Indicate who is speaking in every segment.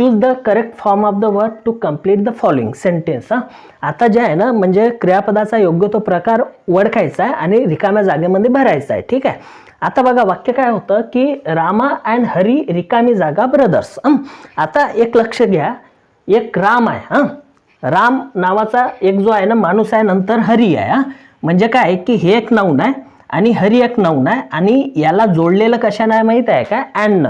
Speaker 1: Choose the correct form of the verb to complete the following sentence. आता जे आहे ना म्हणजे क्रियापदाचा योग्य तो प्रकार ओळखायचा आहे आणि रिकाम्या जागेमध्ये भरायचा आहे. ठीक आहे. आता बघा वाक्य काय होतं की रामा अँड हरी रिकामी जागा ब्रदर्स. आता एक लक्ष घ्या, एक राम आहे. राम नावाचा एक जो आहे ना माणूस आहे, नंतर हरी आहे. म्हणजे काय की हे एक नाऊन आहे आणि हरी एक नाऊन आहे आणि याला जोडलेलं कशाने आहे माहीत आहे का? अँड.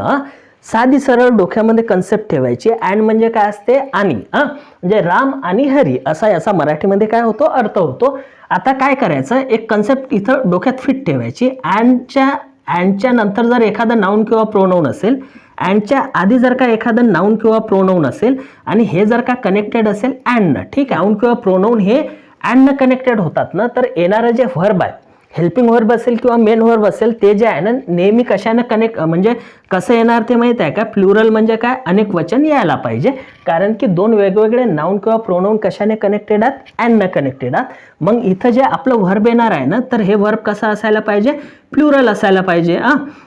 Speaker 1: साधी सरळ डोक्यामध्ये कन्सेप्ट ठेवायची. अँड म्हणजे काय असते? आणि. म्हणजे राम आणि हरी असा याचा मराठीमध्ये काय होतो? अर्थ होतो. आता काय करायचं, एक कन्सेप्ट इथं डोक्यात फिट ठेवायची. अँडच्या नंतर जर एखादं नाऊन किंवा प्रोनाऊन असेल, अँडच्या आधी जर का एखादं नाऊन किंवा प्रोनाऊन असेल आणि हे जर का कनेक्टेड असेल अँडनं, ठीक आहे, नाऊन किंवा प्रोनाऊन हे अँडनं कनेक्टेड होतात ना, तर येणारं जे व्हर्ब आहे, हेल्पिंग व्हर्ब असेल किंवा मेन व्हर्ब असेल, ते जे आहे ना नेहमी कशाने कनेक्ट म्हणजे कसं येणार ते माहीत आहे का? प्लुरल म्हणजे काय? अनेक वचन यायला पाहिजे. कारण की दोन वेगवेगळे नाऊन किंवा प्रोनाऊन कशाने कनेक्टेड आहेत? अँडनं कनेक्टेड आहेत. मग इथं जे आपलं व्हर्ब येणार आहे ना, तर हे व्हर्ब कसं असायला पाहिजे? प्लुरल असायला पाहिजे.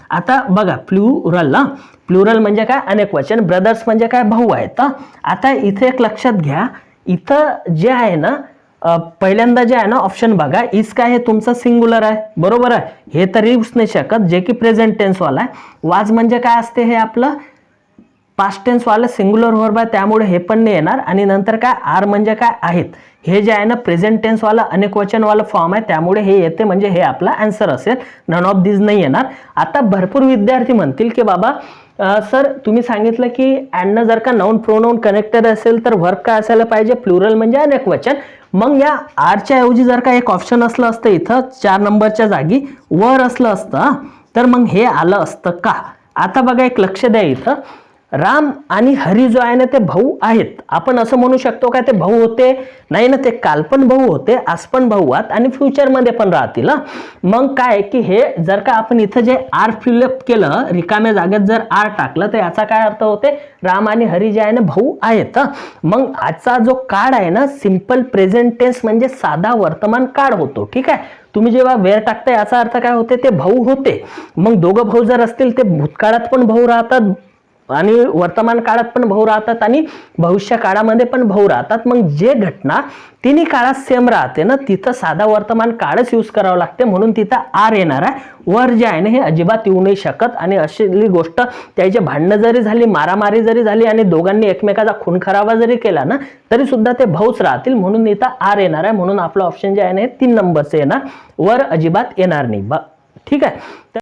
Speaker 1: आता बघा प्लुरल म्हणजे काय? अनेक वचन. ब्रदर्स म्हणजे काय? भाऊ आहेत. आता इथे एक लक्षात घ्या, इथं जे आहे ना पहिल्यांदा जे आहे ना ऑप्शन बघा, इज काय हे तुमचं सिंग्युलर आहे, बरोबर आहे, हे तर येऊच नाही शकत, जे की प्रेझेंट टेन्स वाला आहे. वाज म्हणजे काय असते? हे आपलं पास्ट टेन्स वाला सिंग्युलर व्हर्ब आहे, त्यामुळे हे पण नाही येणार. आणि नंतर काय? आर म्हणजे काय? आहेत. हे जे आहे ना प्रेझेंट टेन्स वाला अनेक वचन वाला फॉर्म आहे, त्यामुळे हे येते, म्हणजे हे आपला आन्सर असेल. नन ऑफ दिस नाही येणार. आता भरपूर विद्यार्थी म्हणतील की बाबा सर तुम्ही सांगितलं की अँडनं जर का नाऊन प्रोनाऊन कनेक्टेड असेल तर व्हर्ब काय असायला पाहिजे? प्लुरल म्हणजे अनेक वचन. मग या आरच्या ऐवजी जर का एक ऑप्शन असलं असतं इथं 4 नंबरच्या जागी वर असलं असतं, तर मग हे आलं असतं का? आता बघा एक लक्ष द्या, इथं राम आणि हरी जो आहे ना ते भाऊ आहेत. आपण असं म्हणू शकतो का ते भाऊ होते? नाही ना, ते काल पण भाऊ होते, आज पण भाऊ आहेत आणि फ्युचरमध्ये पण राहतील. मग काय की हे जर का आपण इथं जे आर फिलअप केलं, रिकाम्या जागेत जर आर टाकलं, तर याचा काय अर्थ होते? राम आणि हरी जे आहे ना भाऊ आहेत. मग आजचा जो काळ आहे ना सिंपल प्रेझेंट टेन्स म्हणजे साधा वर्तमान काळ होतो. ठीक आहे. तुम्ही जेव्हा वेळ टाकता याचा अर्थ काय होते? ते भाऊ होते. मग दोघं भाऊ जर असतील, ते भूतकाळात पण भाऊ राहतात आणि वर्तमान काळात पण भाऊ राहतात आणि भविष्य काळामध्ये पण भाऊ राहतात. मग जे घटना तिन्ही काळात सेम राहते ना, तिथं साधा वर्तमान काळच यूज करावं लागते, म्हणून तिथं आर येणार आहे. वर जे आहे ना हे अजिबात येऊ नाही शकत. आणि अशी गोष्ट त्याचे भांडणं जरी झाली, मारामारी जरी झाली आणि दोघांनी एकमेकाचा खून खराबा जरी केला ना, तरी सुद्धा ते भाऊच राहतील, म्हणून इथं आर येणार आहे. म्हणून आपलं ऑप्शन जे आहे ना हे 3 नंबरचं येणार, वर अजिबात येणार नाही. ठीक आहे.